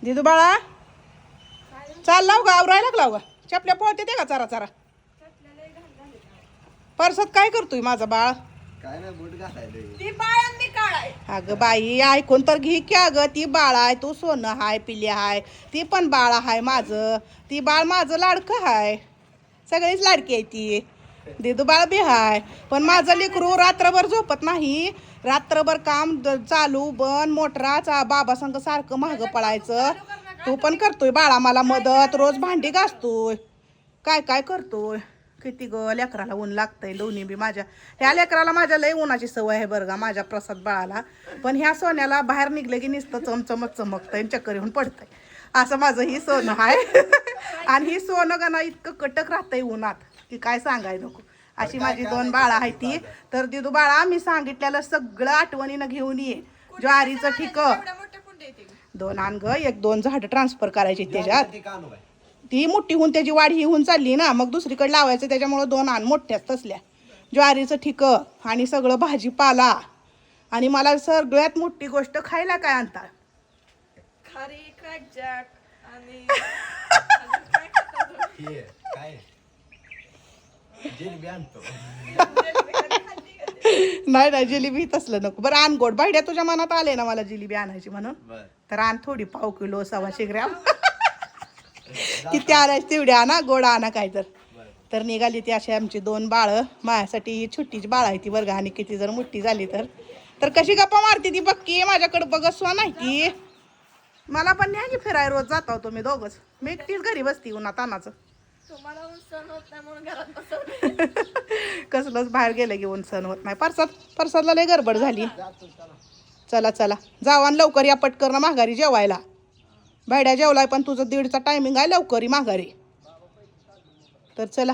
दिदू बाळा चाल लाव गा आवरायला लागलाव गा चपल्या पळते ते का चारा चारा परसात काय करतोय माझा बाळ काय नाही बूट घालायला ती बाळांनी काढाय अगं बाई ऐकून तर घे की अगं ती बाळ आहे तू सोनं हाय पिल्या हाय ती पण बाळ हाय माझं ती बाळ माझं लाडकं हाय सगळीच लाडकी आहे ती दिदू बाळ बी हाय पण माझं लेकरू रात्रभर झोपत नाही रात्रभर काम चालू बन मोटराचा बाबा संग सारखं महाग पळायचं तू पण करतोय बाळा मला मदत रोज भांडी घासतोय काय काय करतोय किती ग लेकराला ऊन लागतंय दोन्ही बी माझ्या ह्या लेकराला माझ्या लय उन्हाची सवय आहे बरं का माझ्या प्रसाद बाळाला पण ह्या सोन्याला बाहेर निघलं की नुसतं चमचमत चमकतंय चक्कर येऊन पडतंय असं माझं ही सोनं आहे आणि ही सोनं का ना इतकं कटक राहतंय उन्हात की काय सांगाय नको अशी माझी दोन बाळा आहे ती तर दिदू बाळा मी सांगितलेलं सगळं आठवणीनं घेऊन ये ज्वारीचं ठिक दोन आण ग एक दोन झाडं ट्रान्सफर करायची त्याच्यात ती मोठी होऊन त्याची वाढ ही होऊन चालली ना मग दुसरीकडे लावायचं त्याच्यामुळं दोन आण मोठ्याच तसल्या ज्वारीचं ठिक आणि सगळं भाजीपाला आणि मला सगळ्यात मोठी गोष्ट खायला काय आणता खारी क्रॅकजॅक आणि काय जिलेबी आणतो नाही नाही जिलेबी तसलं नको बरं आण गोड बायड्या तुझ्या मनात आले ना मला जिलेबी आणायची म्हणून तर आण थोडी पाव किलो 125 ग्रॅम किती आणायची तेवढ्या आणा गोड आणा काय तर निघाली ती अशी आमची दोन बाळं माझ्यासाठी ही छोटीची बाळ आहे ती वर्ग आणि किती जर मोठी झाली तर कशी गप्पा मारते ती बक्की माझ्याकडे बघत सुद्धा नाही की मला पण न्या की फिराय रोज जातो तुम्ही दोघंच मी एकटीच घरी बसती उन्हा तानाचं तुम्हाला ऊन सहन होत नाही म्हणून घरात बसवलं कसलंच बाहेर गेलं की ऊन सहन होत नाही परसादला लय गडबड झाली चला चला जावा आणि लवकर या पटकन माघारी जेवायला भाड्या जेवलाय पण तुझं 1:30चा टायमिंग आहे लवकर माघारी तर चला